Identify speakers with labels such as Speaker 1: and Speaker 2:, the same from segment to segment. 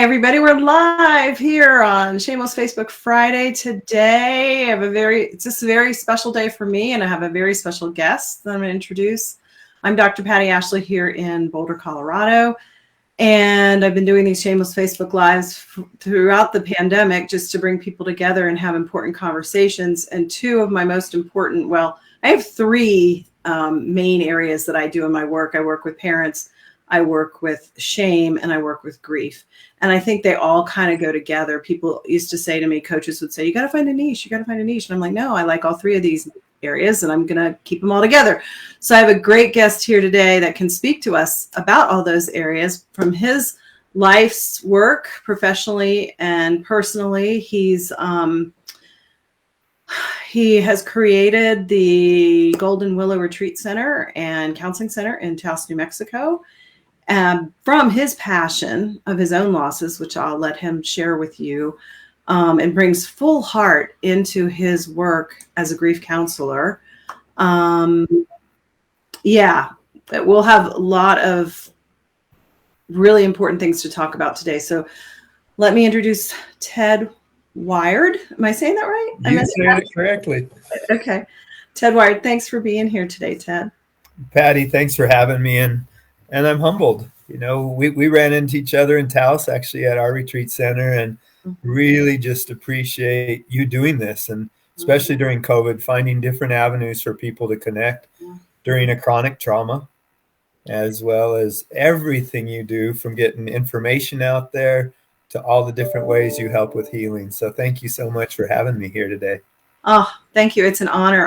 Speaker 1: everybody. We're live here on Shameless Facebook Friday today. I have it's just a very special day for me, and I have a very special guest that I'm going to introduce. I'm Dr. Patti Ashley here in Boulder, Colorado, and I've been doing these Shameless Facebook Lives throughout the pandemic just to bring people together and have important conversations. And two of my most important, well, I have three main areas that I do in my work. I work with parents, I work with shame, and I work with grief. And I think they all kind of go together. People used to say to me, coaches would say, you got to find a niche, you got to find a niche. And I'm like, no, I like all three of these areas and I'm going to keep them all together. So I have a great guest here today that can speak to us about all those areas from his life's work, professionally and personally. He has created the Golden Willow Retreat Center and Counseling Center in Taos, New Mexico. From his passion of his own losses, which I'll let him share with you, and brings full heart into his work as a grief counselor. We'll have a lot of really important things to talk about today. So let me introduce Ted Wiard. Am I saying that right?
Speaker 2: You said it correctly.
Speaker 1: Okay. Ted Wiard, thanks for being here today, Ted.
Speaker 2: Patti, thanks for having me. And I'm humbled. You know, we ran into each other in Taos, actually, at our retreat center, and really just appreciate you doing this. And especially during COVID, finding different avenues for people to connect during a chronic trauma, as well as everything you do, from getting information out there to all the different ways you help with healing. So thank you so much for having me here today.
Speaker 1: Oh, thank you. It's an honor.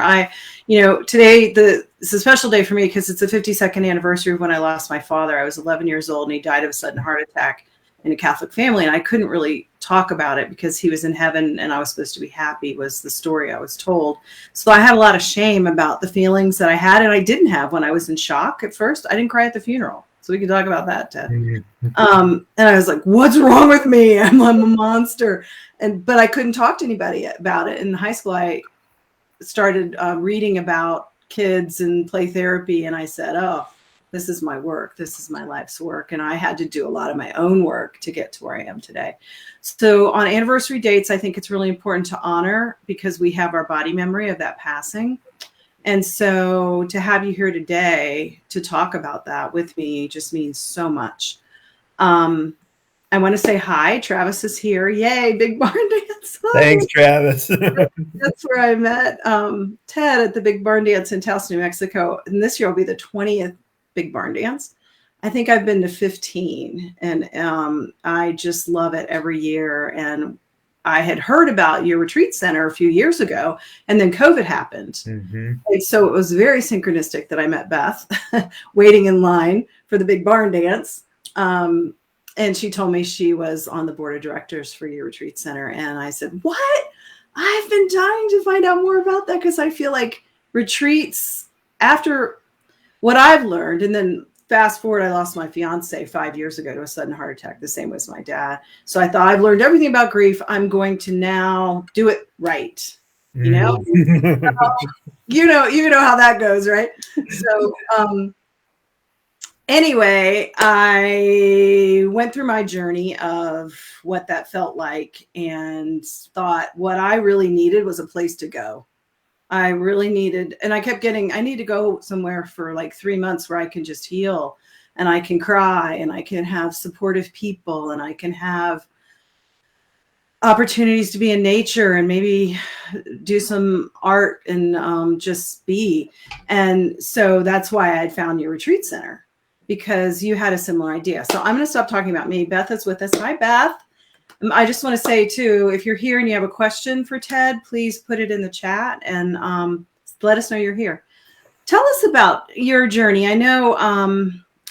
Speaker 1: Today, it's a special day for me because it's the 52nd anniversary of when I lost my father. I was 11 years old and he died of a sudden heart attack in a Catholic family. And I couldn't really talk about it because he was in heaven and I was supposed to be happy, was the story I was told. So I had a lot of shame about the feelings that I had and I didn't have when I was in shock at first. I didn't cry at the funeral. So we can talk about that, Ted. And I was like, what's wrong with me? I'm a monster. But I couldn't talk to anybody about it. In high school, I started reading about kids and play therapy. And I said, oh, this is my work. This is my life's work. And I had to do a lot of my own work to get to where I am today. So on anniversary dates, I think it's really important to honor because we have our body memory of that passing. And so to have you here today to talk about that with me just means so much. I want to say hi. Travis is here. Yay, Big Barn Dance.
Speaker 2: Thanks, Travis.
Speaker 1: That's where I met Ted at the Big Barn Dance in Taos, New Mexico. And this year will be the 20th Big Barn Dance. I think I've been to 15, and I just love it every year. And I had heard about your retreat center a few years ago, and then COVID happened. Mm-hmm. And so it was very synchronistic that I met Beth waiting in line for the Big Barn Dance. And she told me she was on the board of directors for your retreat center. And I said, what? I've been dying to find out more about that because I feel like retreats, after what I've learned, and then fast forward, I lost my fiance 5 years ago to a sudden heart attack, the same as my dad. So I thought, I've learned everything about grief. I'm going to now do it right. You know, you know how that goes, right? So, anyway, I went through my journey of what that felt like and thought what I really needed was a place to go. I really needed, and I kept getting, I need to go somewhere for like 3 months where I can just heal and I can cry and I can have supportive people and I can have opportunities to be in nature and maybe do some art and just be. And so that's why I had found your retreat center, because you had a similar idea. So I'm going to stop talking about me. Beth is with us. Hi, Beth. I just want to say, too, if you're here and you have a question for Ted, please put it in the chat and let us know you're here. Tell us about your journey. I know,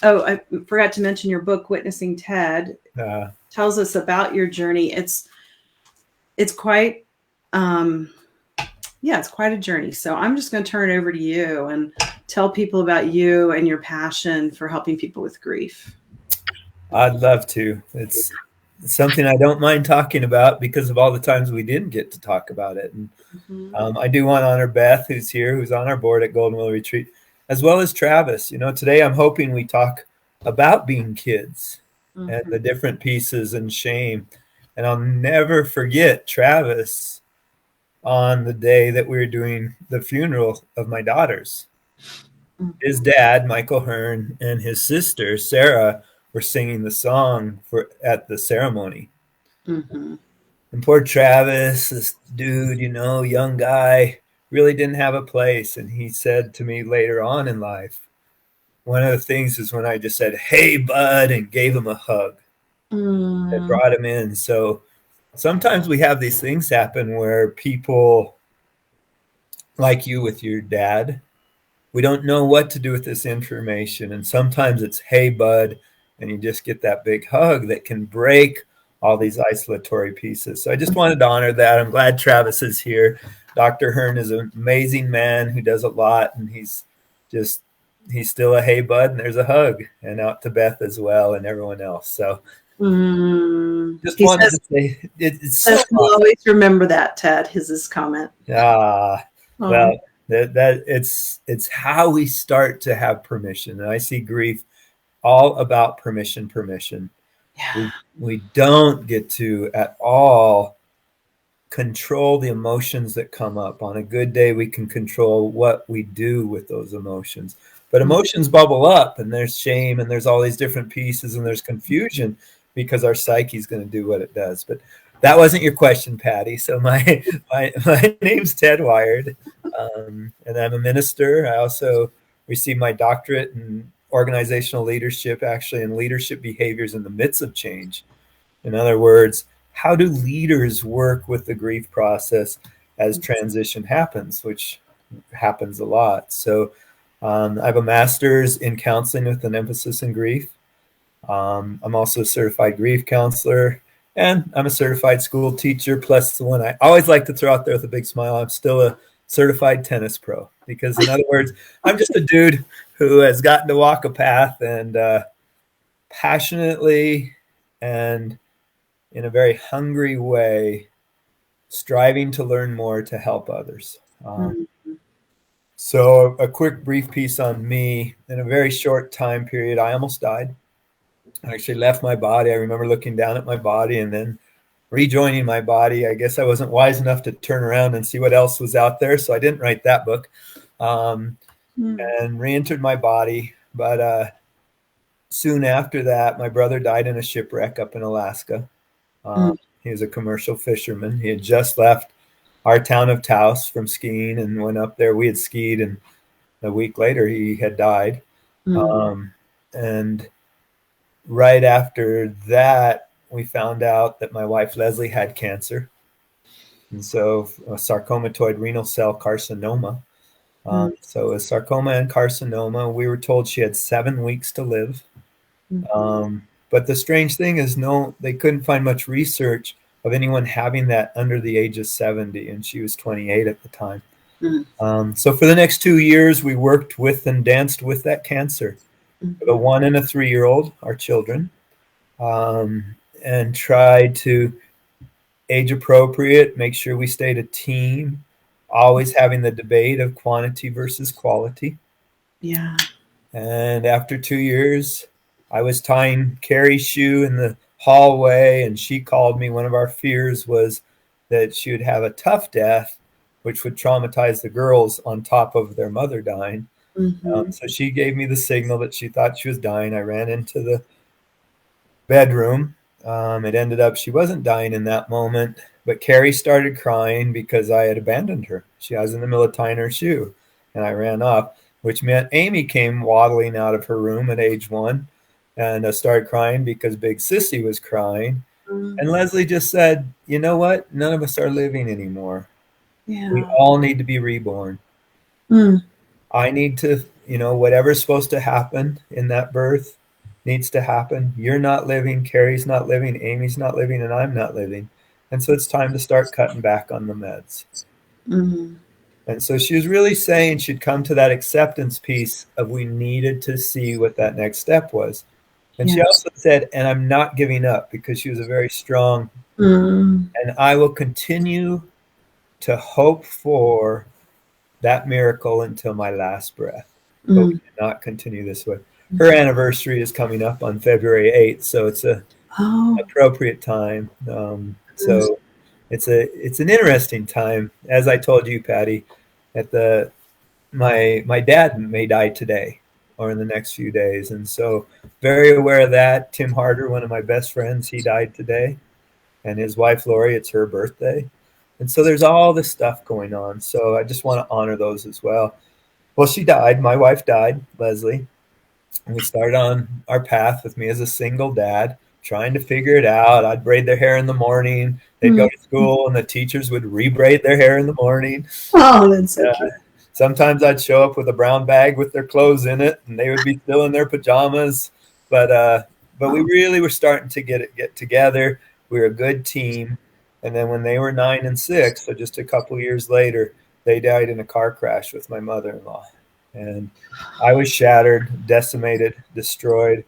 Speaker 1: I forgot to mention your book, Witnessing Ted, tells us about your journey. It's quite, it's quite a journey. So I'm just going to turn it over to you and tell people about you and your passion for helping people with grief.
Speaker 2: I'd love to. It's something I don't mind talking about because of all the times we didn't get to talk about it. And I do want to honor Beth, who's here, who's on our board at Golden Willow Retreat, as well as Travis. You know, today I'm hoping we talk about being kids and the different pieces and shame. And I'll never forget Travis on the day that we were doing the funeral of my daughters. His dad, Michael Hearn, and his sister, Sarah, were singing the song at the ceremony.
Speaker 1: Mm-hmm.
Speaker 2: And poor Travis, this dude, young guy, really didn't have a place. And he said to me later on in life, one of the things is when I just said, "Hey, bud," and gave him a hug that brought him in. So sometimes we have these things happen where people, like you with your dad, we don't know what to do with this information. And sometimes it's, "Hey, bud," and you just get that big hug that can break all these isolatory pieces. So I just wanted to honor that. I'm glad Travis is here. Dr. Hearn is an amazing man who does a lot, and he's still a "Hey, bud," and there's a hug, and out to Beth as well and everyone else. So just wanted to say it's so awesome.
Speaker 1: We'll always remember that, Ted, his comment.
Speaker 2: Well, that it's how we start to have permission. And I see grief all about permission.
Speaker 1: Yeah.
Speaker 2: We don't get to at all control the emotions that come up. On a good day, we can control what we do with those emotions. But emotions bubble up, and there's shame, and there's all these different pieces, and there's confusion because our psyche is going to do what it does. But that wasn't your question, Patti. So my name's Ted Wiard, and I'm a minister. I also received my doctorate in organizational leadership, actually in leadership behaviors in the midst of change. In other words, how do leaders work with the grief process as transition happens, which happens a lot. So I have a master's in counseling with an emphasis in grief. I'm also a certified grief counselor, and I'm a certified school teacher. Plus, the one I always like to throw out there with a big smile, I'm still a certified tennis pro. Because in other words, I'm just a dude who has gotten to walk a path and passionately and in a very hungry way, striving to learn more to help others. So a quick brief piece on me. In a very short time period, I almost died. I actually left my body. I remember looking down at my body and then rejoining my body. I guess I wasn't wise enough to turn around and see what else was out there, so I didn't write that book. And re-entered my body. But soon after that, my brother died in a shipwreck up in Alaska. He was a commercial fisherman. He had just left our town of Taos from skiing and went up there. We had skied, and a week later he had died. And right after that, we found out that my wife Leslie had cancer, and so a sarcomatoid renal cell carcinoma. So a sarcoma and carcinoma. We were told she had 7 weeks to live. But the strange thing is, they couldn't find much research of anyone having that under the age of 70, and she was 28 at the time. So for the next 2 years, we worked with and danced with that cancer. For the 1 and a 3-year-old, our children, and tried to age appropriate, make sure we stayed a team, always having the debate of quantity versus quality.
Speaker 1: Yeah.
Speaker 2: And after 2 years, I was tying Carrie's shoe in the hallway, and she called me. One of our fears was that she would have a tough death, which would traumatize the girls on top of their mother dying. So she gave me the signal that she thought she was dying. I ran into the bedroom. It ended up she wasn't dying in that moment, but Carrie started crying because I had abandoned her. She was in the middle of tying her shoe, and I ran off, which meant Amy came waddling out of her room at age 1 and started crying because Big Sissy was crying. And Leslie just said, "You know what? None of us are living anymore. We all need to be reborn. I need to, whatever's supposed to happen in that birth needs to happen. You're not living, Carrie's not living, Amy's not living, and I'm not living. And so it's time to start cutting back on the meds." And so she was really saying she'd come to that acceptance piece of we needed to see what that next step was. And she also said, "And I'm not giving up," because she was a very strong, and I will continue to hope for that miracle until my last breath. But we cannot continue this way. her anniversary is coming up on February 8th, so it's a
Speaker 1: Oh,
Speaker 2: appropriate time. So it's an interesting time. As I told you, Patti, at the my dad may die today or in the next few days, and so very aware of that. Tim Harder, one of my best friends, he died today, and his wife Lori, it's her birthday, and so there's all this stuff going on. So I just want to honor those as well. Well, she died. My wife died, Leslie, and we started on our path with me as a single dad, trying to figure it out. I'd braid their hair in the morning. They'd go to school, and the teachers would rebraid their hair in the morning.
Speaker 1: oh, that's so cute.
Speaker 2: Sometimes I'd show up with a brown bag with their clothes in it, and they would be still in their pajamas. But we really were starting to get together. We were a good team. And then when they were 9 and 6, so just a couple years later, they died in a car crash with my mother-in-law. And I was shattered, decimated, destroyed.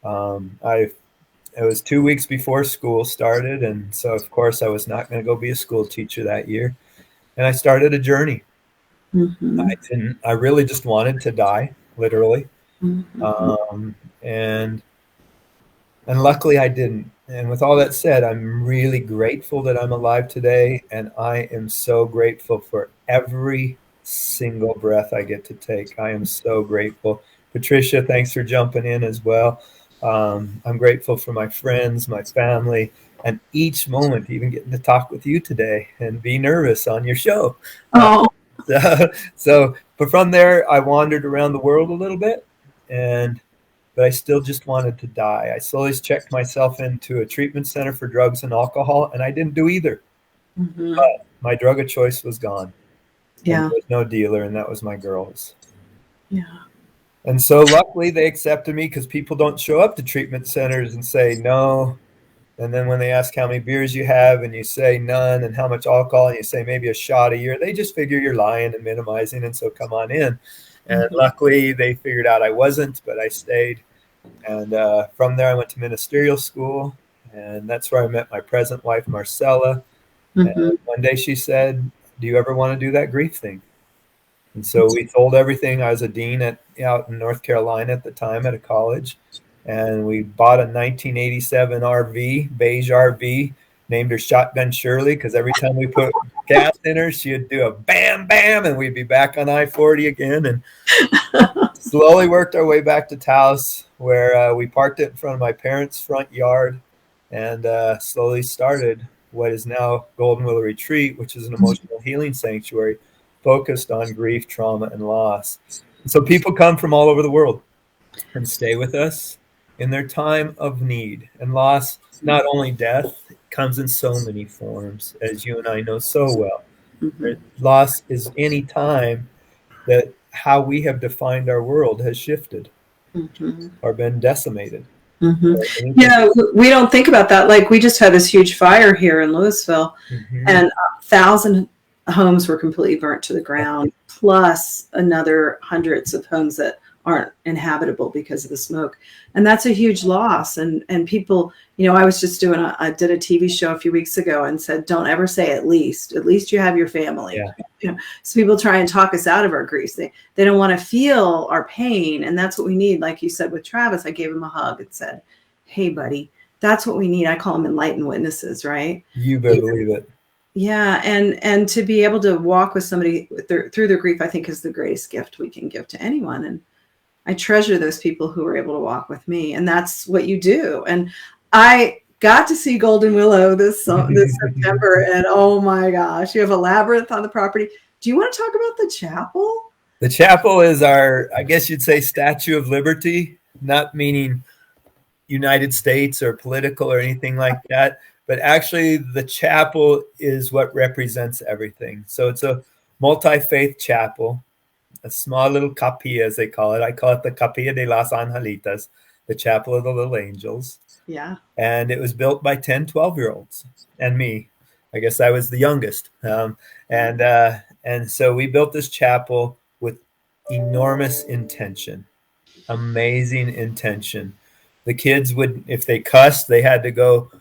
Speaker 2: It was 2 weeks before school started, and so of course I was not going to go be a school teacher that year. And I started a journey. I really just wanted to die, literally. And luckily I didn't. And with all that said, I'm really grateful that I'm alive today, and I am so grateful for every single breath I get to take. I am so grateful. Patricia, thanks for jumping in as well. I'm grateful for my friends, my family, and each moment, even getting to talk with you today and be nervous on your show. But from there, I wandered around the world a little bit, but I still just wanted to die. I slowly checked myself into a treatment center for drugs and alcohol, and I didn't do either. But my drug of choice was gone.
Speaker 1: Yeah.
Speaker 2: There was no dealer, and that was my girls.
Speaker 1: Yeah.
Speaker 2: And so luckily they accepted me, because people don't show up to treatment centers and say no. And then when they ask how many beers you have and you say none, and how much alcohol, and you say maybe a shot a year, they just figure you're lying and minimizing, and so come on in. And luckily they figured out I wasn't, but I stayed. And from there I went to ministerial school, and that's where I met my present wife, Marcella. And one day she said, "Do you ever want to do that grief thing?" And so we sold everything. I was a dean out in North Carolina at the time at a college. And we bought a 1987 RV, beige RV, named her Shotgun Shirley, because every time we put gas in her, she'd do a bam, bam, and we'd be back on I-40 again. And slowly worked our way back to Taos, where we parked it in front of my parents' front yard, and slowly started what is now Golden Willow Retreat, which is an emotional healing sanctuary focused on grief, trauma, and loss. And so people come from all over the world and stay with us in their time of need. And loss, not only death, comes in so many forms, as you and I know so well. Loss is any time that how we have defined our world has shifted or been decimated.
Speaker 1: Yeah, we don't think about that. Like, we just had this huge fire here in Louisville, and 1,000 homes were completely burnt to the ground, plus another hundreds of homes that aren't inhabitable because of the smoke. And that's a huge loss. And people, I was just I did a TV show a few weeks ago and said, don't ever say at least you have your family. So people try and talk us out of our grief. They don't want to feel our pain. And that's what we need. Like you said with Travis, I gave him a hug and said, hey buddy, that's what we need. I call them enlightened witnesses, right?
Speaker 2: You better believe it.
Speaker 1: Yeah. And to be able to walk with somebody through their grief, I think is the greatest gift we can give to anyone. And I treasure those people who were able to walk with me, and that's what you do. And I got to see Golden Willow this September, and oh my gosh, you have a labyrinth on the property. Do you want to talk about the chapel?
Speaker 2: The chapel is our, I guess you'd say, Statue of Liberty, not meaning United States or political or anything like that, but actually the chapel is what represents everything. So it's a multi-faith chapel. A small little capilla, as they call it. I call it the Capilla de las Angelitas, the Chapel of the Little Angels.
Speaker 1: Yeah.
Speaker 2: And it was built by 10, 12-year-olds and me. I guess I was the youngest. And so we built this chapel with enormous intention, amazing intention. The kids would, if they cussed, they had to go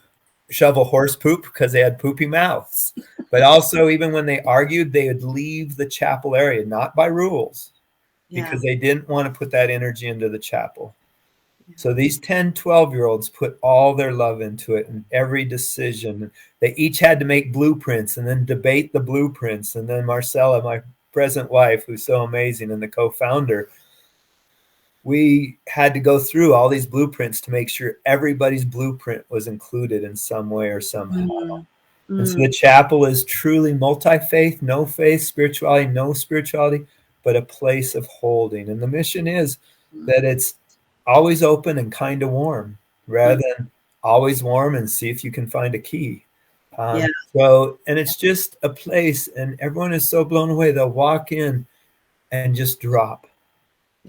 Speaker 2: shovel horse poop because they had poopy mouths. But also, even when they argued, they would leave the chapel area, not by rules, because they didn't want to put that energy into the chapel. So these 10, 12-year-olds put all their love into it and every decision. They each had to make blueprints and then debate the blueprints. And then Marcella, my present wife, who's so amazing and the co-founder, we had to go through all these blueprints to make sure everybody's blueprint was included in some way or somehow. And so the chapel is truly multi-faith, no faith, spirituality, no spirituality, but a place of holding. And the mission is that it's always open and kind of warm, rather than always warm and see if you can find a key. So, and it's just a place, and everyone is so blown away. They'll walk in and just drop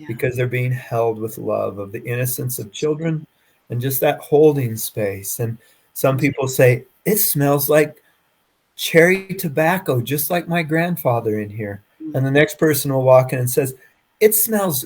Speaker 2: because they're being held with love of the innocence of children and just that holding space. And some people say, it smells like cherry tobacco, just like my grandfather in here. And the next person will walk in and says, it smells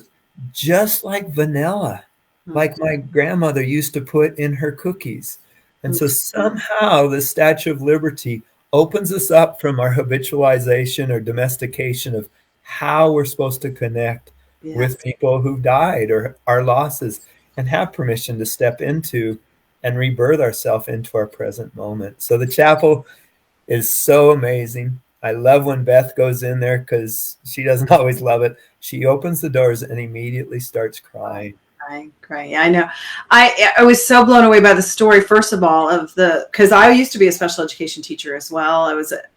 Speaker 2: just like vanilla, like my grandmother used to put in her cookies. And so somehow the Statue of Liberty opens us up from our habitualization or domestication of how we're supposed to connect with people who died or our losses, and have permission to step into and rebirth ourselves into our present moment. So the chapel is so amazing. I love when Beth goes in there because she doesn't always love it. She opens the doors and immediately starts crying.
Speaker 1: Crying. Yeah, I know. I was so blown away by the story, first of all, because I used to be a special education teacher as well.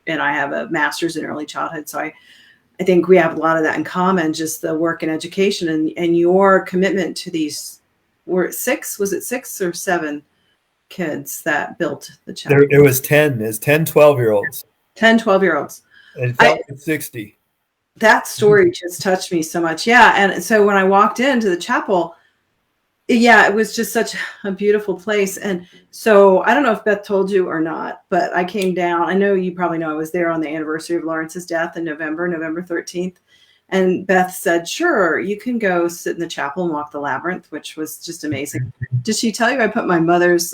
Speaker 1: And I have a master's in early childhood. So I think we have a lot of that in common, just the work in education and your commitment to these. Was it 6 or 7 kids that built the chapel?
Speaker 2: It was 10. It's 10, 12-year-olds.
Speaker 1: 10, 12-year-olds.
Speaker 2: And it felt like 60.
Speaker 1: That story just touched me so much. Yeah. And so when I walked into the chapel, it was just such a beautiful place. And so I don't know if Beth told you or not, but I came down. I know you probably know I was there on the anniversary of Lawrence's death in November 13th. And Beth said, sure, you can go sit in the chapel and walk the labyrinth, which was just amazing. Did she tell you I put my mother's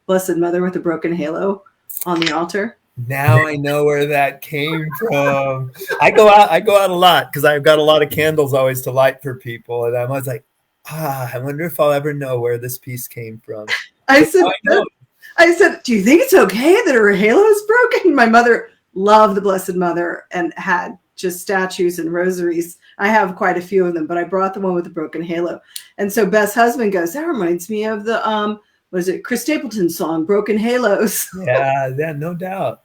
Speaker 1: Blessed Mother with a broken halo on the altar?
Speaker 2: Now I know where that came from. I go out a lot because I've got a lot of candles always to light for people. And I'm always like, I wonder if I'll ever know where this piece came from.
Speaker 1: I said, do you think it's okay that her halo is broken? My mother loved the Blessed Mother and had just statues and rosaries. I have quite a few of them, but I brought the one with the broken halo. And so Beth's husband goes, that reminds me of the, Chris Stapleton song, Broken Halos.
Speaker 2: Yeah, no doubt.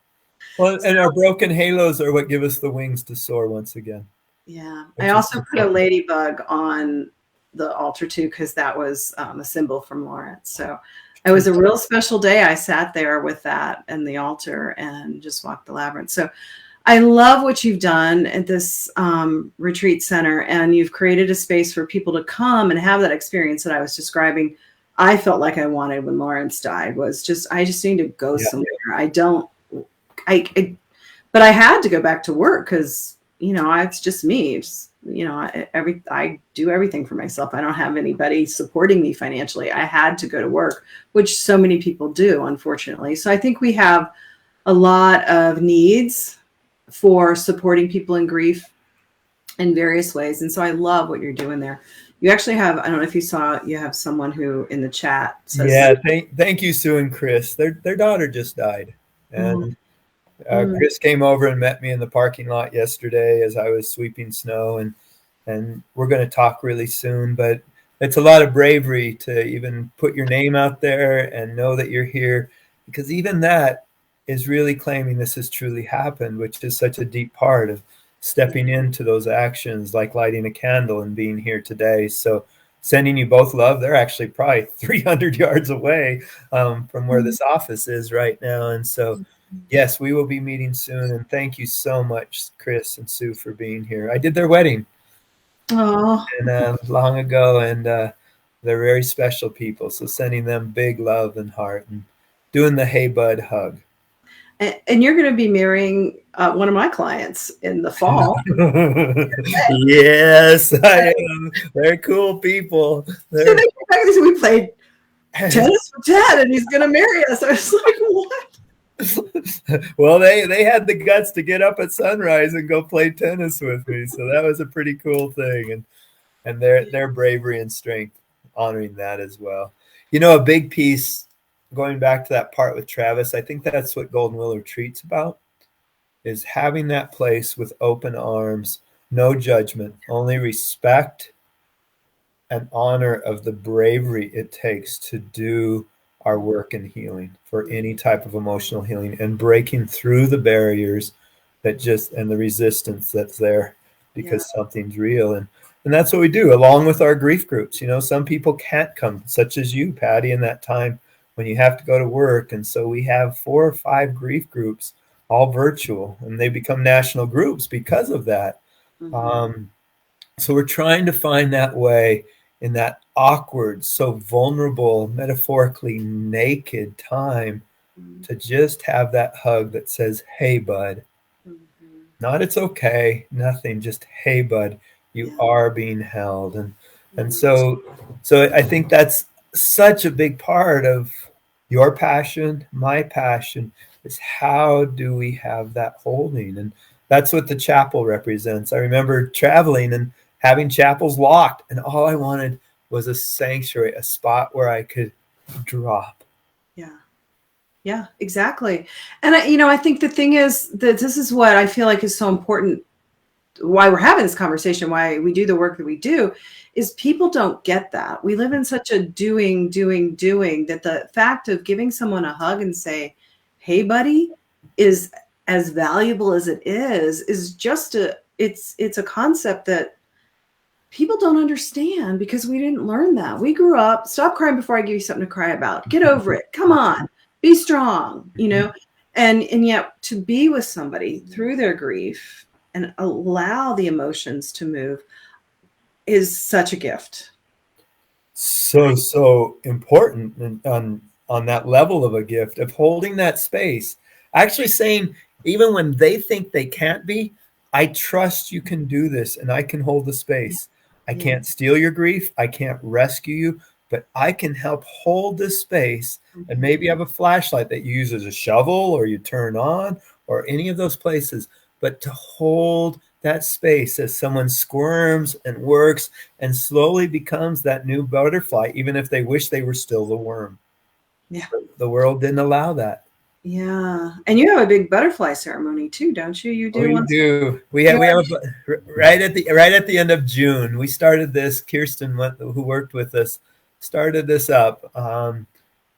Speaker 2: Well, and our broken halos are what give us the wings to soar once again.
Speaker 1: Yeah. I also put a ladybug on the altar too, because that was a symbol from Lawrence. So it was a real special day. I sat there with that and the altar and just walked the labyrinth. So I love what you've done at this retreat center, and you've created a space for people to come and have that experience that I was describing. I felt like I wanted when Lawrence died, I just need to go somewhere. But I had to go back to work because, it's just me. I do everything for myself. I don't have anybody supporting me financially. I had to go to work, which so many people do, unfortunately. So I think we have a lot of needs for supporting people in grief in various ways. And so I love what you're doing there. You actually have, I don't know if you saw, you have someone who in the chat says,
Speaker 2: thank you, Sue and Chris. Their daughter just died. And Chris came over and met me in the parking lot yesterday as I was sweeping snow, and we're going to talk really soon. But it's a lot of bravery to even put your name out there and know that you're here, because even that is really claiming this has truly happened, which is such a deep part of stepping into those actions, like lighting a candle and being here today. So sending you both love. They're actually probably 300 yards away from where this office is right now. And so, yes, we will be meeting soon. And thank you so much, Chris and Sue, for being here. I did their wedding long ago, and they're very special people. So sending them big love and heart and doing the hey bud hug.
Speaker 1: And you're going to be marrying one of my clients in the fall.
Speaker 2: Yes, I am. They're cool people.
Speaker 1: We played tennis with Ted, and he's going to marry us. I was like, what?
Speaker 2: Well, they had the guts to get up at sunrise and go play tennis with me, so that was a pretty cool thing, and their bravery and strength honoring that as well. You know, a big piece, going back to that part with Travis, I think that's what Golden Willow Retreat's about, is having that place with open arms, no judgment, only respect and honor of the bravery it takes to do our work in healing, for any type of emotional healing, and breaking through the barriers that just, and the resistance that's there because something's real. And that's what we do along with our grief groups. You know, some people can't come, such as you, Patti, in that time when you have to go to work. And so we have 4 or 5 grief groups, all virtual, and they become national groups because of that. So we're trying to find that way in that awkward, so vulnerable, metaphorically naked time, to just have that hug that says, hey, bud. Not it's okay, nothing, just hey, bud, you are being held. And so I think that's such a big part of your passion, my passion, is how do we have that holding? And that's what the chapel represents. I remember traveling and having chapels locked, and all I wanted was a sanctuary, a spot where I could drop.
Speaker 1: Yeah, exactly. And I think the thing is that this is what I feel like is so important, why we're having this conversation, why we do the work that we do, is people don't get that. We live in such a doing, that the fact of giving someone a hug and say, hey, buddy, is as valuable as it is just it's a concept that people don't understand, because we didn't learn that. We grew up, stop crying before I give you something to cry about. Get over it. Come on, be strong, and yet to be with somebody through their grief and allow the emotions to move is such a gift.
Speaker 2: So important on that level of a gift, of holding that space, actually saying, even when they think they can't be, I trust you can do this, and I can hold the space. I can't steal your grief. I can't rescue you, but I can help hold this space. And maybe you have a flashlight that you use as a shovel, or you turn on, or any of those places, but to hold that space as someone squirms and works and slowly becomes that new butterfly, even if they wish they were still the worm.
Speaker 1: Yeah.
Speaker 2: The world didn't allow that.
Speaker 1: Yeah. And you have a big butterfly ceremony too, don't you? You do.
Speaker 2: We do. We have right at the end of June. We started this. Kirsten, who worked with us, started this up, and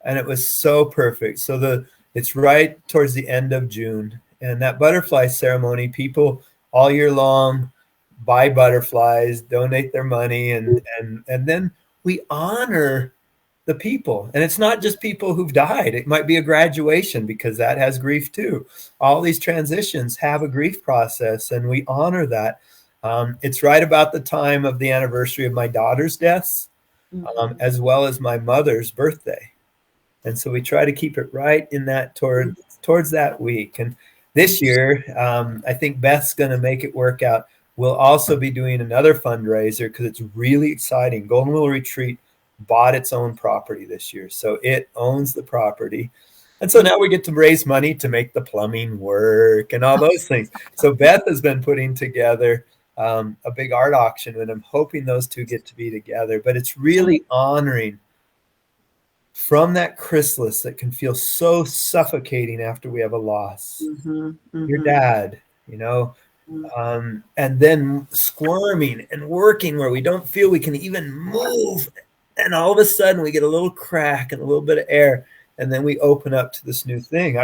Speaker 2: it was so perfect. So it's right towards the end of June, and that butterfly ceremony, people all year long buy butterflies, donate their money, and then we honor the people. And it's not just people who've died. It might be a graduation, because that has grief too. All these transitions have a grief process, and we honor that. It's right about the time of the anniversary of my daughter's deaths, as well as my mother's birthday. And so we try to keep it right in that towards that week. And this year, I think Beth's going to make it work out. We'll also be doing another fundraiser, because it's really exciting. Golden Willow Retreat bought its own property this year, so it owns the property, and so now we get to raise money to make the plumbing work and all those things. So Beth has been putting together a big art auction, and I'm hoping those two get to be together. But it's really honoring from that chrysalis that can feel so suffocating after we have a loss. Your dad, and then squirming and working where we don't feel we can even move. And all of a sudden we get a little crack and a little bit of air, and then we open up to this new thing.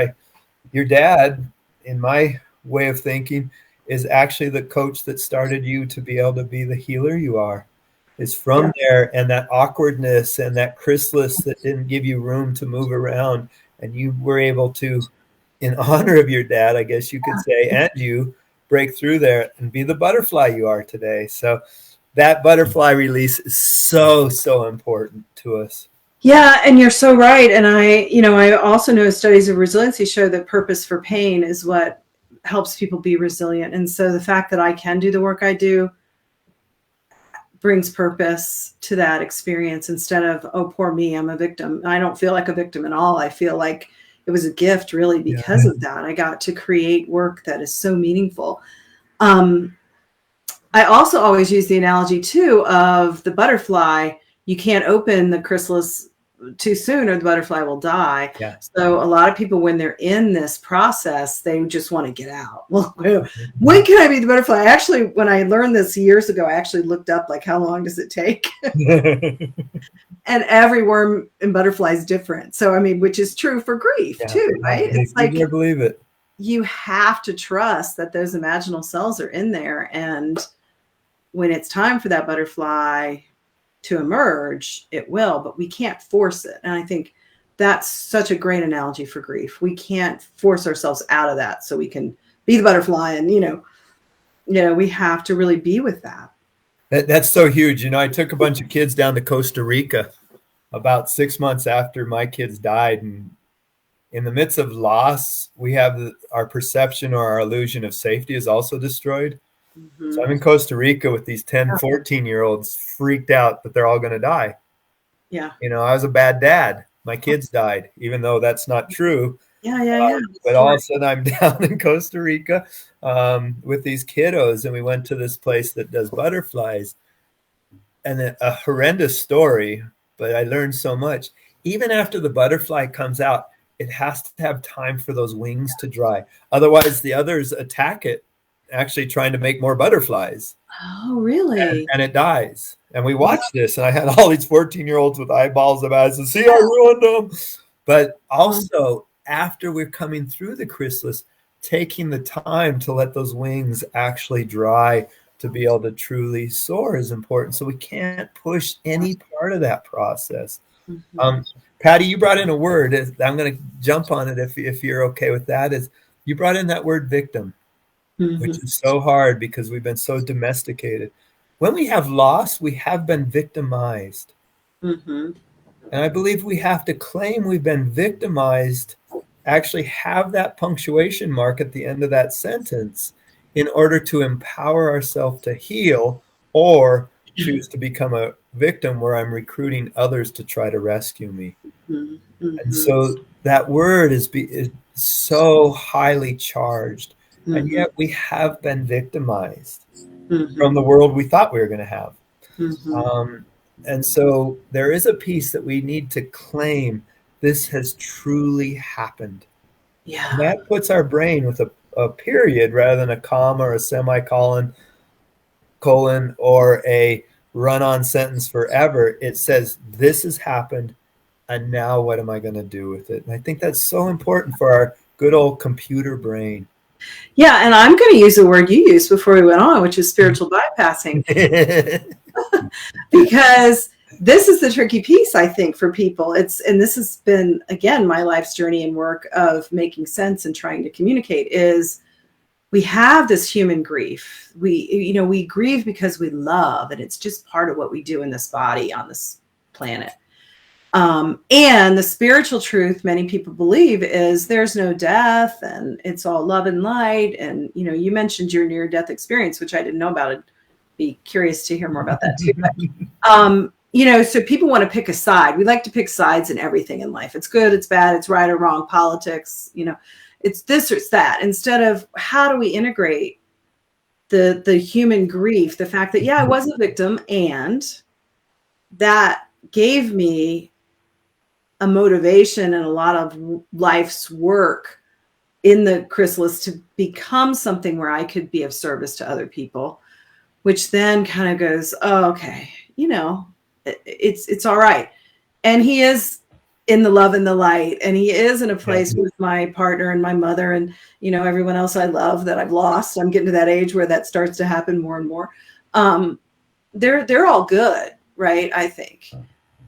Speaker 2: Your dad, in my way of thinking, is actually the coach that started you to be able to be the healer you are. Is from there, and that awkwardness and that chrysalis that didn't give you room to move around, and you were able to, in honor of your dad, I guess you could say, and you break through there and be the butterfly you are today. So that butterfly release is so important to us.
Speaker 1: Yeah, and you're so right. And I also know studies of resiliency show that purpose for pain is what helps people be resilient. And so the fact that I can do the work I do brings purpose to that experience, instead of, oh, poor me, I'm a victim. I don't feel like a victim at all. I feel like it was a gift, really, because of that. I got to create work that is so meaningful. I also always use the analogy too of the butterfly you can't open the chrysalis too soon or the butterfly will die.
Speaker 2: Yeah.
Speaker 1: So a lot of people, when they're in this process, they just want to get out. Well, when can I be the butterfly? Actually, when I learned this years ago, I actually looked up like how long does it take? And every worm and butterfly is different. So, I mean, which is true for grief too, right? It's like,
Speaker 2: I believe it.
Speaker 1: You have to trust that those imaginal cells are in there. And when it's time for that butterfly to emerge, it will, but we can't force it. And I think that's such a great analogy for grief. We can't force ourselves out of that so we can be the butterfly. And, we have to really be with that.
Speaker 2: That's so huge. I took a bunch of kids down to Costa Rica about 6 months after my kids died. And in the midst of loss, we have our perception or our illusion of safety is also destroyed. Mm-hmm. So I'm in Costa Rica with these 10, 14-year-olds freaked out that they're all going to die.
Speaker 1: Yeah.
Speaker 2: I was a bad dad. My kids died, even though that's not true.
Speaker 1: Yeah.
Speaker 2: But all of a sudden I'm down in Costa Rica with these kiddos, and we went to this place that does butterflies. And a horrendous story, but I learned so much. Even after the butterfly comes out, it has to have time for those wings to dry. Otherwise, the others attack it, actually trying to make more butterflies.
Speaker 1: Oh, really?
Speaker 2: And it dies. And we watched this, and I had all these 14-year-olds with eyeballs about it. See, I ruined them. But also, after we're coming through the chrysalis, taking the time to let those wings actually dry to be able to truly soar is important. So we can't push any part of that process. Mm-hmm. Patti, you brought in a word. I'm going to jump on it if you're okay with that. Is you brought in that word victim, mm-hmm. which is so hard because we've been so domesticated. When we have loss, we have been victimized. Mm-hmm. And I believe we have to claim we've been victimized, actually have that punctuation mark at the end of that sentence in order to empower ourselves to heal, or choose to become a victim where I'm recruiting others to try to rescue me. Mm-hmm. And so that word is so highly charged. Mm-hmm. And yet we have been victimized from the world we thought we were going to have. Mm-hmm. And so there is a piece that we need to claim this has truly happened.
Speaker 1: Yeah.
Speaker 2: And that puts our brain with a period rather than a comma or a semicolon, colon, or a run-on sentence forever. It says, this has happened, and now what am I going to do with it? And I think that's so important for our good old computer brain.
Speaker 1: Yeah, and I'm going to use the word you used before we went on, which is spiritual bypassing. Because this is the tricky piece, I think, for people. And this has been, again, my life's journey and work of making sense and trying to communicate is we have this human grief. We grieve because we love, and it's just part of what we do in this body on this planet. And the spiritual truth many people believe is there's no death and it's all love and light. And, you mentioned your near-death experience, which I didn't know about. I'd be curious to hear more about that too. But, so people want to pick a side. We like to pick sides in everything in life. It's good, it's bad, it's right or wrong, politics, it's this or it's that. Instead of how do we integrate the human grief, the fact that, I was a victim, and that gave me a motivation and a lot of life's work in the chrysalis to become something where I could be of service to other people, which then kind of goes, oh, okay, it's all right. And he is in the love and the light, and he is in a place with my partner and my mother and, everyone else I love that I've lost. I'm getting to that age where that starts to happen more and more. They're all good, right? I think.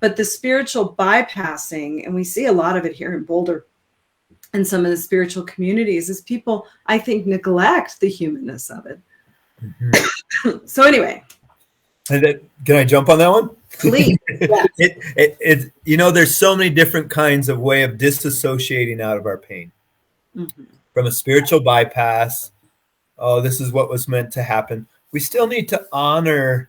Speaker 1: But the spiritual bypassing, and we see a lot of it here in Boulder and some of the spiritual communities, is people, I think, neglect the humanness of it. Mm-hmm. So anyway.
Speaker 2: Can I jump on that one?
Speaker 1: Please.
Speaker 2: Yes. There's so many different kinds of way of disassociating out of our pain. Mm-hmm. From a spiritual bypass, this is what was meant to happen. We still need to honor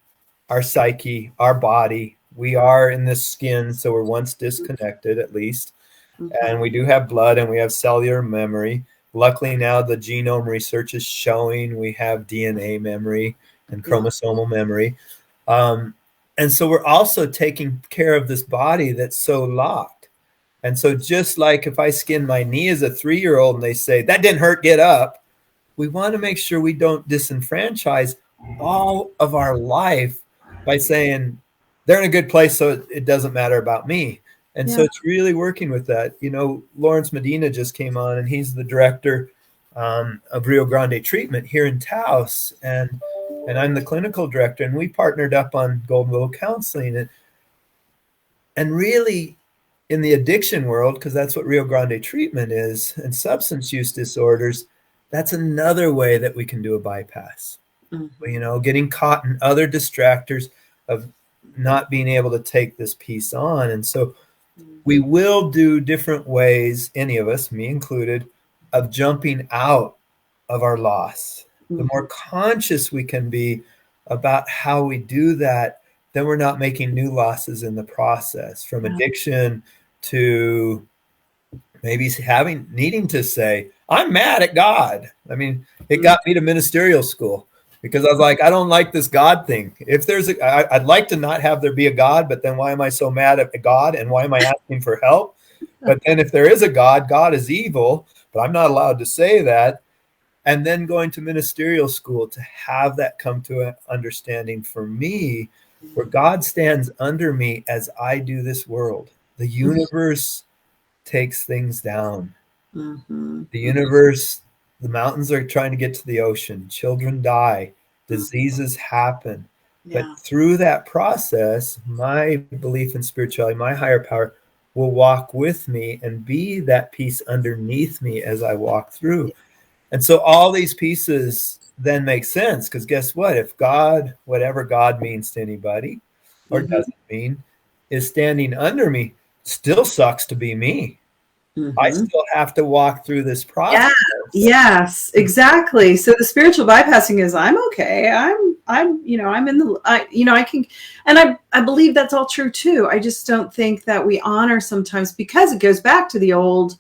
Speaker 2: our psyche, our body. We are in this skin, so we're once disconnected at least. Mm-hmm. And we do have blood and we have cellular memory. Luckily now the genome research is showing we have DNA memory and chromosomal memory. And so we're also taking care of this body that's so locked. And so just like if I skin my knee as a 3-year-old and they say, that didn't hurt, get up, we want to make sure we don't disenfranchise all of our life by saying they're in a good place, so it doesn't matter about me. And so it's really working with that. You know, Lawrence Medina just came on, and he's the director of Rio Grande Treatment here in Taos, and I'm the clinical director, and we partnered up on Golden Willow Counseling, and really in the addiction world, because that's what Rio Grande Treatment is, and substance use disorders, that's another way that we can do a bypass. Mm-hmm. You know, getting caught in other distractors of not being able to take this piece on. And so we will do different ways, any of us, me included, of jumping out of our loss. Mm-hmm. The more conscious we can be about how we do that, then we're not making new losses in the process, from addiction to maybe needing to say, I'm mad at God. I mean, it got me to ministerial school because I was like, I don't like this God thing. If there's I'd like to not have there be a God, but then why am I so mad at God? And why am I asking for help? But then if there is a God, God is evil, but I'm not allowed to say that. And then going to ministerial school to have that come to an understanding for me, where God stands under me as I do this world. The universe takes things down. Mm-hmm. The universe, the mountains are trying to get to the ocean. Children die. Diseases happen. Yeah. But through that process, my belief in spirituality, my higher power will walk with me and be that piece underneath me as I walk through. And so all these pieces then make sense, because guess what? If God, whatever God means to anybody or doesn't mean, is standing under me, still sucks to be me. Mm-hmm. I still have to walk through this process.
Speaker 1: Yes, exactly. So the spiritual bypassing is, I'm okay. I'm in the, I can, and I believe that's all true too. I just don't think that we honor sometimes, because it goes back to the old,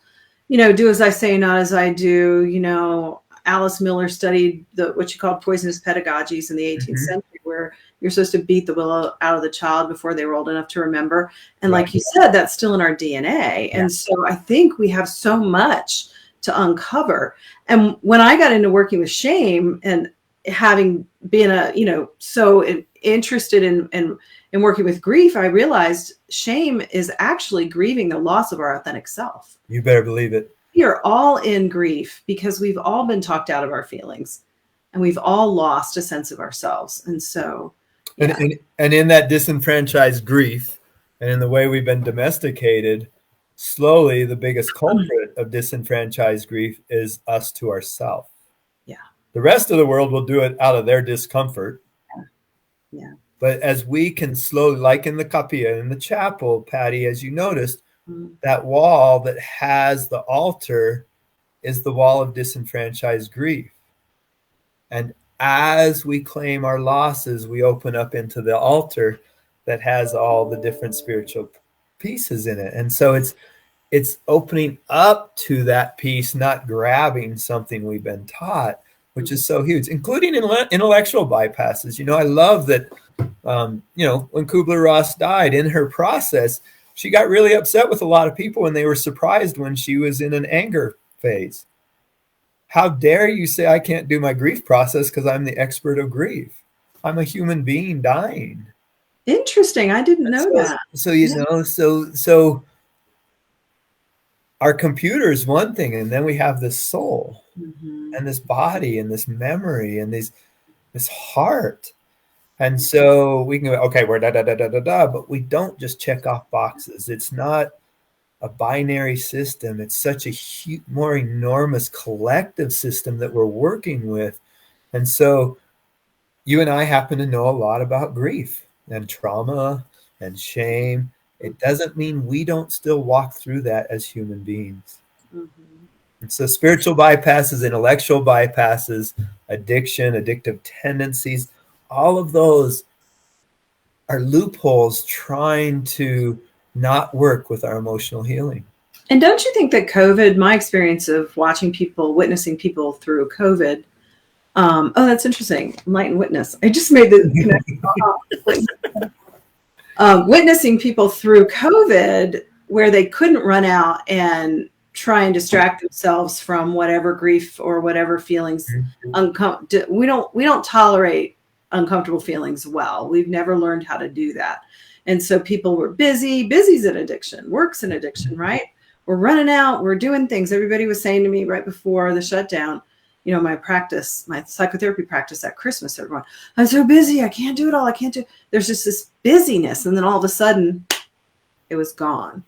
Speaker 1: do as I say, not as I do. Alice Miller studied what she called poisonous pedagogies in the 18th century, where you're supposed to beat the will out of the child before they were old enough to remember. And like you said, that's still in our DNA. Yeah. And so I think we have so much to uncover. And when I got into working with shame, and having been so interested in working with grief, I realized shame is actually grieving the loss of our authentic self.
Speaker 2: You better believe it.
Speaker 1: We are all in grief because we've all been talked out of our feelings, and we've all lost a sense of ourselves. And so,
Speaker 2: and in that disenfranchised grief, and in the way we've been domesticated, slowly the biggest culprit of disenfranchised grief is us to ourselves.
Speaker 1: Yeah.
Speaker 2: The rest of the world will do it out of their discomfort.
Speaker 1: Yeah.
Speaker 2: But as we can slowly, like in the capilla, in the chapel, Patti, as you noticed, that wall that has the altar is the wall of disenfranchised grief. And as we claim our losses, we open up into the altar that has all the different spiritual pieces in it. And so it's opening up to that piece, not grabbing something we've been taught, which is so huge, including intellectual bypasses. I love that, when Kubler-Ross died, in her process, she got really upset with a lot of people, and they were surprised when she was in an anger phase. How dare you say I can't do my grief process because I'm the expert of grief? I'm a human being dying.
Speaker 1: Interesting. I didn't know that.
Speaker 2: So our computer is one thing, and then we have this soul and this body and this memory and this heart. And so we can go, okay, we're but we don't just check off boxes. It's not a binary system. It's such a more enormous collective system that we're working with. And so you and I happen to know a lot about grief and trauma and shame. It doesn't mean we don't still walk through that as human beings. And so spiritual bypasses, intellectual bypasses, addiction, addictive tendencies, all of those are loopholes trying to not work with our emotional healing.
Speaker 1: And don't you think that COVID, my experience of witnessing people through COVID, that's interesting. Enlightened witness. I just made the connection. witnessing people through COVID where they couldn't run out and try and distract themselves from whatever grief or whatever feelings. We don't tolerate uncomfortable feelings well. We've never learned how to do that. And so people were busy. Busy's an addiction. Work's an addiction, right? We're running out. We're doing things. Everybody was saying to me right before the shutdown, my psychotherapy practice at Christmas, everyone, I'm so busy. I can't do it all. There's just this busyness. And then all of a sudden it was gone.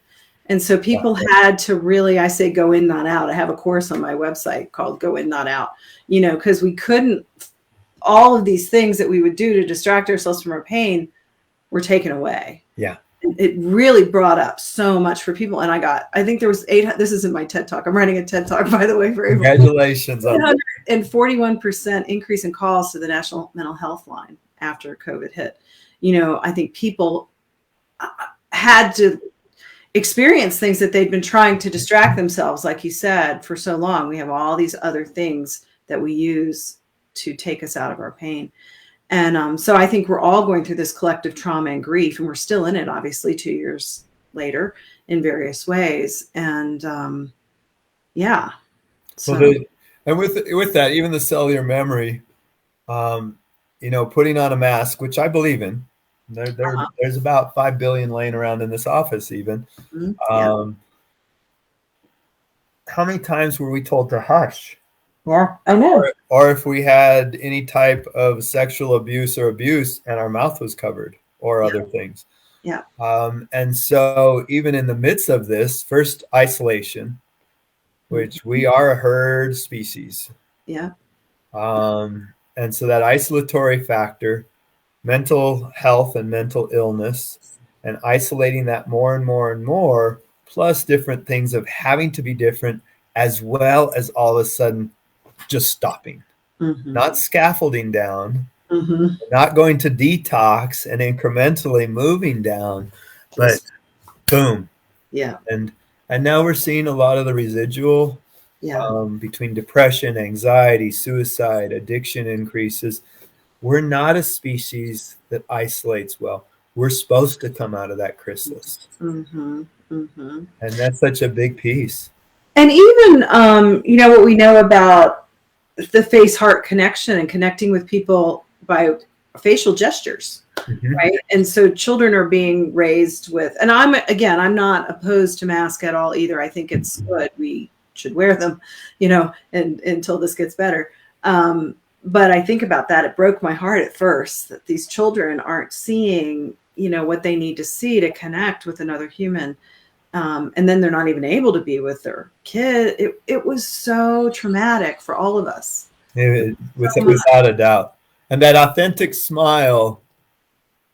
Speaker 1: And so people had to really, I say, go in, not out. I have a course on my website called Go In, Not Out, because we couldn't, all of these things that we would do to distract ourselves from our pain were taken away.
Speaker 2: Yeah.
Speaker 1: It really brought up so much for people. And I think there was this isn't my TED Talk. I'm writing a TED Talk, by the way, for everyone.
Speaker 2: Congratulations.
Speaker 1: 141% increase in calls to the National Mental Health Line after COVID hit. I think people had to experience things that they'd been trying to distract themselves, like you said, for so long. We have all these other things that we use to take us out of our pain. And so I think we're all going through this collective trauma and grief, and we're still in it, obviously, 2 years later in various ways. And yeah.
Speaker 2: And with that, even the cellular memory, putting on a mask, which I believe in, there's about 5 billion laying around in this office even. How many times were we told to hush?
Speaker 1: Yeah, I know.
Speaker 2: Or if we had any type of sexual abuse and our mouth was covered or other things.
Speaker 1: Yeah.
Speaker 2: And so even in the midst of this, first isolation, which we are a herd species.
Speaker 1: Yeah.
Speaker 2: And so that isolatory factor, mental health and mental illness, and isolating that more and more and more, plus different things of having to be different, as well as all of a sudden just stopping, not scaffolding down, not going to detox and incrementally moving down, but boom.
Speaker 1: Yeah.
Speaker 2: And now we're seeing a lot of the residual between depression, anxiety, suicide, addiction increases. We're not a species that isolates well. We're supposed to come out of that chrysalis. And that's such a big piece.
Speaker 1: And even, what we know about the face-heart connection and connecting with people by facial gestures, right? And so children are being raised with, and I'm not opposed to masks at all either. I think it's good. We should wear them, and until this gets better. But I think about that. It broke my heart at first that these children aren't seeing, what they need to see to connect with another human. And then they're not even able to be with their kid. It was so traumatic for all of us.
Speaker 2: Without a doubt. And that authentic smile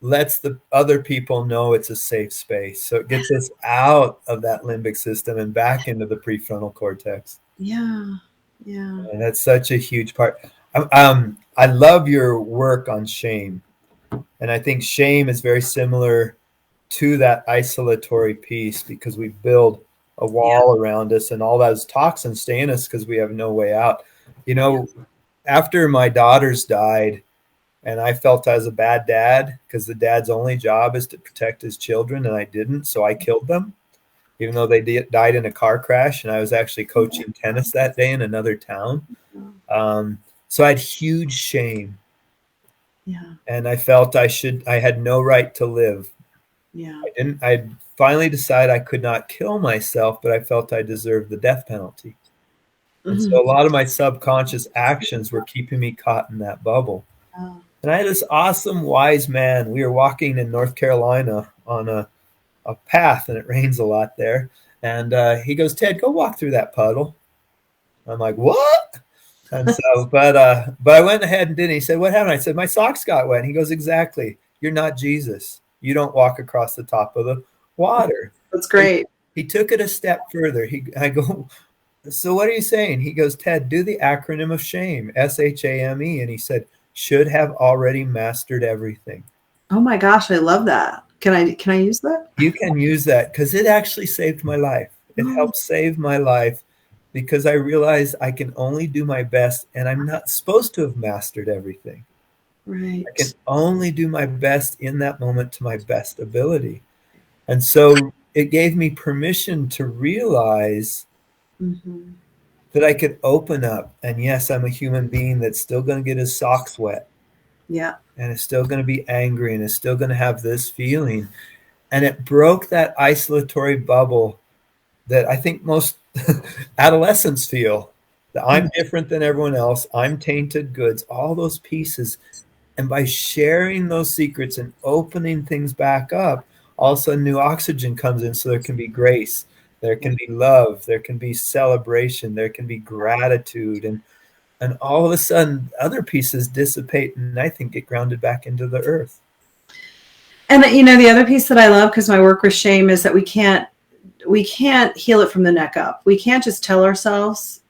Speaker 2: lets the other people know it's a safe space. So it gets us out of that limbic system and back into the prefrontal cortex.
Speaker 1: Yeah. Yeah.
Speaker 2: And that's such a huge part. I love your work on shame. And I think shame is very similar to that isolatory piece, because we build a wall around us and all those toxins stay in us because we have no way out. After my daughters died and I felt I was a bad dad because the dad's only job is to protect his children, and I didn't, so I killed them, even though they died in a car crash, and I was actually coaching tennis that day in another town. So I had huge shame.
Speaker 1: Yeah.
Speaker 2: And I felt I had no right to live.
Speaker 1: Yeah.
Speaker 2: I finally decided I could not kill myself, but I felt I deserved the death penalty. And so a lot of my subconscious actions were keeping me caught in that bubble.
Speaker 1: Oh.
Speaker 2: And I had this awesome, wise man. We were walking in North Carolina on a path, and it rains a lot there. And he goes, "Ted, go walk through that puddle." I'm like, "What?" And so, but I went ahead and did it. He said, "What happened?" I said, "My socks got wet." And he goes, "Exactly. You're not Jesus. You don't walk across the top of the water."
Speaker 1: That's great.
Speaker 2: He took it a step further. I go, "So what are you saying?" He goes, "Ted, do the acronym of SHAME, SHAME." And he said, "Should have already mastered everything."
Speaker 1: Oh my gosh, I love that. Can I use that?
Speaker 2: You can use that, because it actually saved my life. It helped save my life, because I realized I can only do my best, and I'm not supposed to have mastered everything.
Speaker 1: Right.
Speaker 2: I can only do my best in that moment to my best ability. And so it gave me permission to realize
Speaker 1: Mm-hmm.
Speaker 2: that I could open up. And yes, I'm a human being that's still going to get his socks wet
Speaker 1: Yeah.
Speaker 2: and is still going to be angry and is still going to have this feeling. And it broke that isolatory bubble that I think most adolescents feel, that I'm different than everyone else. I'm tainted goods, all those pieces. And by sharing those secrets and opening things back up, all of a sudden new oxygen comes in so there can be grace, there can be love, there can be celebration, there can be gratitude. And all of a sudden other pieces dissipate and I think get grounded back into the earth.
Speaker 1: And the other piece that I love, because my work with shame, is that we can't heal it from the neck up. We can't just tell ourselves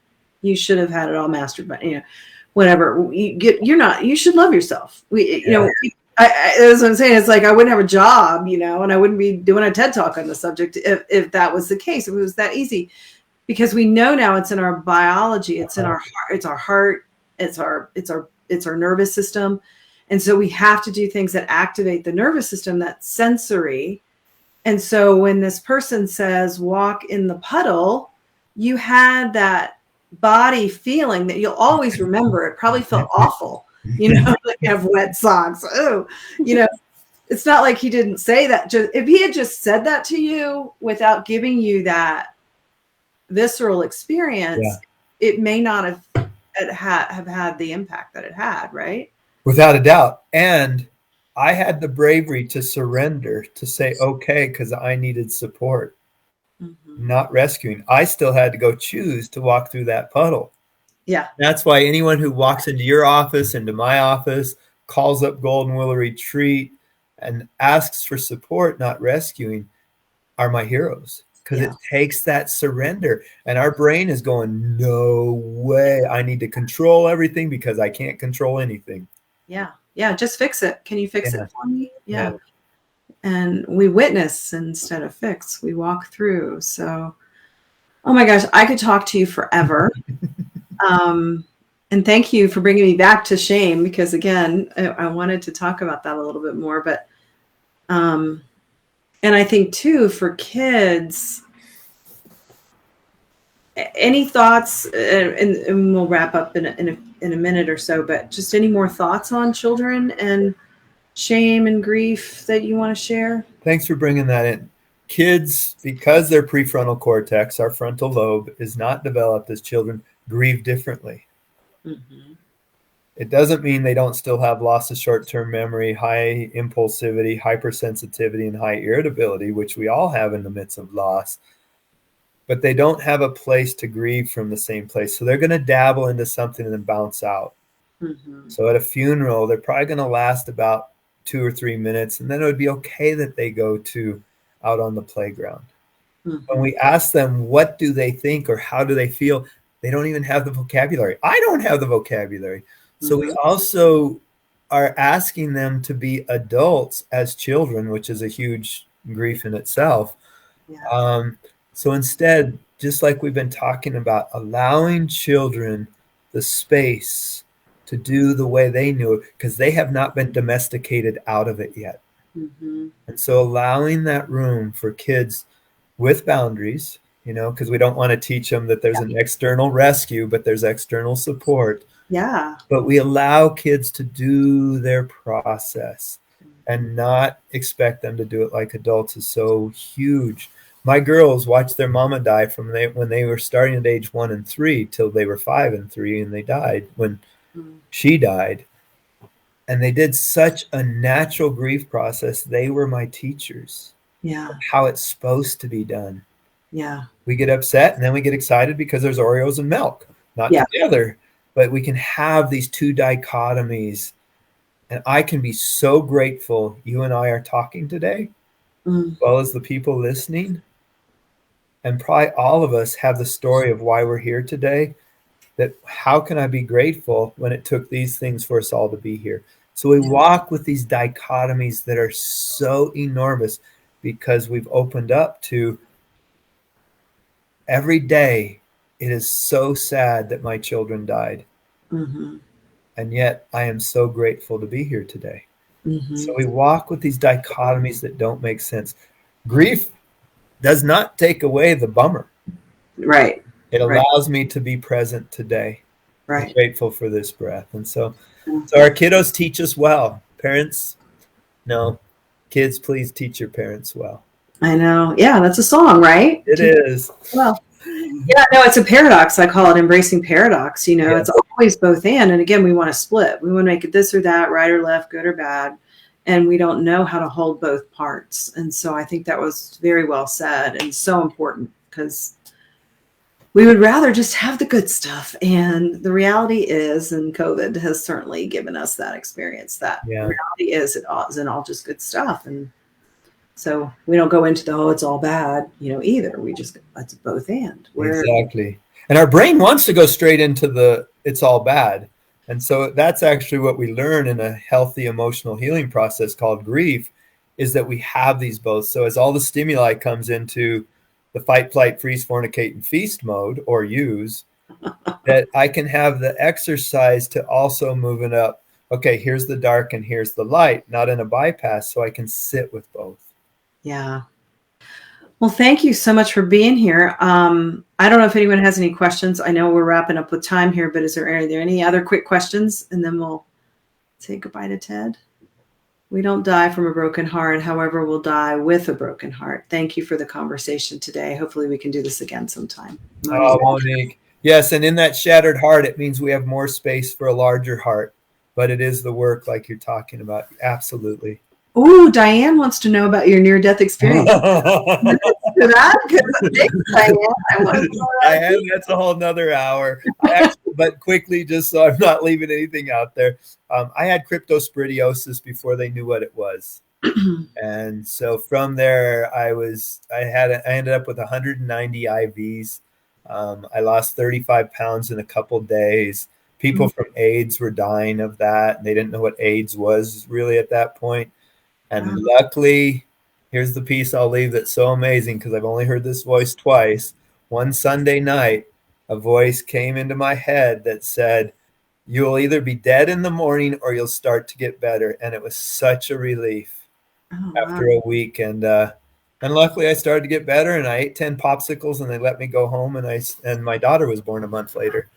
Speaker 1: you should have had it all mastered, but whatever. You should love yourself. That's what I'm saying. It's like I wouldn't have a job, and I wouldn't be doing a TED Talk on the subject if that was the case, if it was that easy. Because we know now it's in our biology, it's in our heart, it's our heart, it's our nervous system. And so we have to do things that activate the nervous system, that's sensory. And so when this person says, walk in the puddle, you had that body feeling that you'll always remember. It probably felt awful, like you have wet socks. Oh, it's not like he didn't say that. If he had just said that to you without giving you that visceral experience, it may not have had the impact that it had, right?
Speaker 2: Without a doubt. And I had the bravery to surrender, to say, okay, because I needed support, not rescuing. I still had to go choose to walk through that puddle.
Speaker 1: Yeah.
Speaker 2: That's why anyone who walks into your office, into my office, calls up Golden Willow Retreat and asks for support, not rescuing, are my heroes. Because it takes that surrender. And our brain is going, no way. I need to control everything because I can't control anything.
Speaker 1: Yeah. Yeah. Just fix it. Can you fix it for me? Yeah. And we witness instead of fix. We walk through. So, oh my gosh, I could talk to you forever. And thank you for bringing me back to shame, because again, I wanted to talk about that a little bit more, but, and I think too, for kids, any thoughts, and we'll wrap up in a minute or so, but just any more thoughts on children and shame and grief that you want to share?
Speaker 2: Thanks for bringing that in. Kids, because their prefrontal cortex, our frontal lobe, is not developed as children, grieve differently. Mm-hmm. It doesn't mean they don't still have loss of short-term memory, high impulsivity, hypersensitivity, and high irritability, which we all have in the midst of loss. But they don't have a place to grieve from the same place. So they're going to dabble into something and then bounce out. Mm-hmm. So at a funeral, they're probably going to last about 2 or 3 minutes, and then it would be okay that they go to out on the playground. Mm-hmm. When we ask them, what do they think or how do they feel? They don't even have the vocabulary. I don't have the vocabulary. Mm-hmm. So we also are asking them to be adults as children, which is a huge grief in itself. Yeah. So instead, just like we've been talking about, allowing children the space to do the way they knew it, because they have not been domesticated out of it yet. Mm-hmm. And so allowing that room for kids with boundaries, because we don't want to teach them that there's an external rescue, but there's external support.
Speaker 1: Yeah.
Speaker 2: But we allow kids to do their process and not expect them to do it like adults is so huge. My girls watched their mama die from when they were starting at age 1 and 3 till they were 5 and 3, and they died when she died. And they did such a natural grief process. They were my teachers.
Speaker 1: Yeah.
Speaker 2: How it's supposed to be done.
Speaker 1: Yeah.
Speaker 2: We get upset and then we get excited because there's Oreos and milk, not together. But we can have these two dichotomies. And I can be so grateful you and I are talking today, as well as the people listening. And probably all of us have the story of why we're here today, that how can I be grateful when it took these things for us all to be here? So we walk with these dichotomies that are so enormous because we've opened up to every day. It is so sad that my children died.
Speaker 1: Mm-hmm.
Speaker 2: and yet I am so grateful to be here today.
Speaker 1: Mm-hmm.
Speaker 2: So we walk with these dichotomies that don't make sense. Grief does not take away the bummer.
Speaker 1: Right.
Speaker 2: It allows me to be present today. I'm
Speaker 1: Right.
Speaker 2: grateful for this breath. And so our kiddos teach us well. Parents, no. Kids, please teach your parents well.
Speaker 1: I know. Yeah, that's a song, right?
Speaker 2: It is.
Speaker 1: Well, yeah, no, it's a paradox. I call it embracing paradox. You know,
Speaker 2: Yes.
Speaker 1: It's always both and again, we want to split. We want to make it this or that, right or left, good or bad. And we don't know how to hold both parts. And so I think that was very well said and so important because we would rather just have the good stuff. And the reality is, and COVID has certainly given us that experience, that the reality is it isn't all just good stuff. And so we don't go into the, oh, it's all bad, either. We just, it's both and.
Speaker 2: Exactly. And our brain wants to go straight into the, it's all bad. And so that's actually what we learn in a healthy emotional healing process called grief, is that we have these both. So as all the stimuli comes into the fight, flight, freeze, fornicate, and feast mode, or use, that I can have the exercise to also move it up. Okay, here's the dark and here's the light, not in a bypass, so I can sit with both.
Speaker 1: Yeah. Well, thank you so much for being here. I don't know if anyone has any questions. I know we're wrapping up with time here, but are there any other quick questions? And then we'll say goodbye to Ted. We don't die from a broken heart. However, we'll die with a broken heart. Thank you for the conversation today. Hopefully we can do this again sometime.
Speaker 2: Monique. Yes, and in that shattered heart, it means we have more space for a larger heart. But it is the work like you're talking about. Absolutely.
Speaker 1: Oh, Diane wants to know about your near-death experience. Diane,
Speaker 2: that's a whole nother hour. But quickly, just so I'm not leaving anything out there, I had cryptosporidiosis before they knew what it was, and so from there, I ended up with 190 IVs. I lost 35 pounds in a couple days. People from AIDS were dying of that, and they didn't know what AIDS was really at that point. And luckily, here's the piece I'll leave that's so amazing because I've only heard this voice twice. One Sunday night, a voice came into my head that said, you'll either be dead in the morning or you'll start to get better. And it was such a relief after a week. And luckily, I started to get better, and I ate 10 popsicles, and they let me go home. And my daughter was born a month later.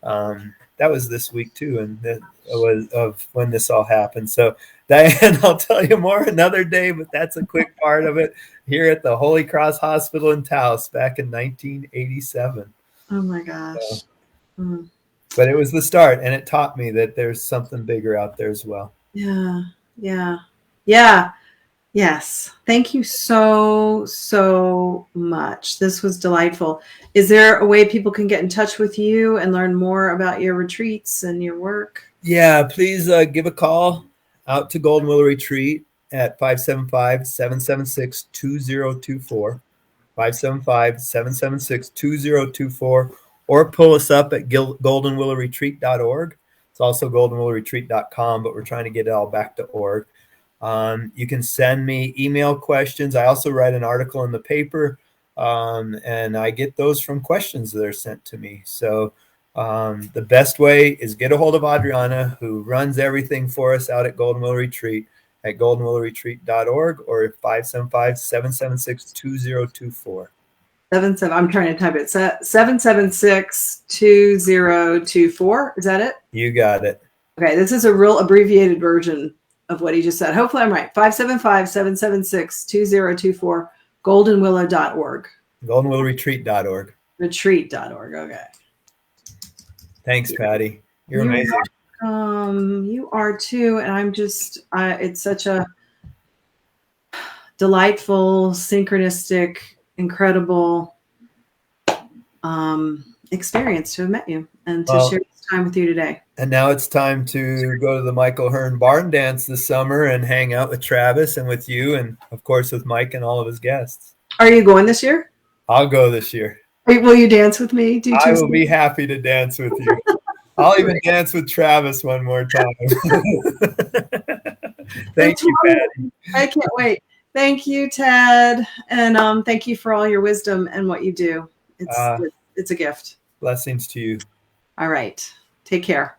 Speaker 2: That was this week too, and that was of when this all happened. So Diane, I'll tell you more another day, but that's a quick part of it here at the Holy Cross Hospital in Taos back in 1987.
Speaker 1: Oh my gosh. So,
Speaker 2: but it was the start, and it taught me that there's something bigger out there as well.
Speaker 1: Yeah. Yes. Thank you so much. This was delightful. Is there a way people can get in touch with you and learn more about your retreats and your work?
Speaker 2: Yeah, please give a call out to Golden Willow Retreat at 575-776-2024, 575-776-2024, or pull us up at goldenwillowretreat.org. It's also goldenwillowretreat.com, but we're trying to get it all back to org. You can send me email questions. I also write an article in the paper, and I get those from questions that are sent to me. So the best way is get a hold of Adriana, who runs everything for us out at Golden Willow Retreat at goldenwillowretreat.org or 575-776-2024.
Speaker 1: I'm trying to type it. 776-2024. Is that it?
Speaker 2: You got it.
Speaker 1: Okay, this is a real abbreviated version of what he just said. Hopefully I'm right. 575-776-2024, goldenwillow.org.
Speaker 2: goldenwillowretreat.org.
Speaker 1: Retreat.org. Okay.
Speaker 2: Thanks, Patti. You're amazing.
Speaker 1: You are too. And I'm just, it's such a delightful, synchronistic, incredible experience to have met you and to share this time with you today.
Speaker 2: And now it's time to go to the Michael Hearn Barn Dance this summer and hang out with Travis and with you and, of course, with Mike and all of his guests.
Speaker 1: Are you going this year?
Speaker 2: I'll go this year.
Speaker 1: Will you dance with me?
Speaker 2: I will be happy to dance with you. I'll even dance with Travis one more time. Thank you, Patti.
Speaker 1: I can't wait. Thank you, Ted. And thank you for all your wisdom and what you do. It's a gift.
Speaker 2: Blessings to you.
Speaker 1: All right. Take care.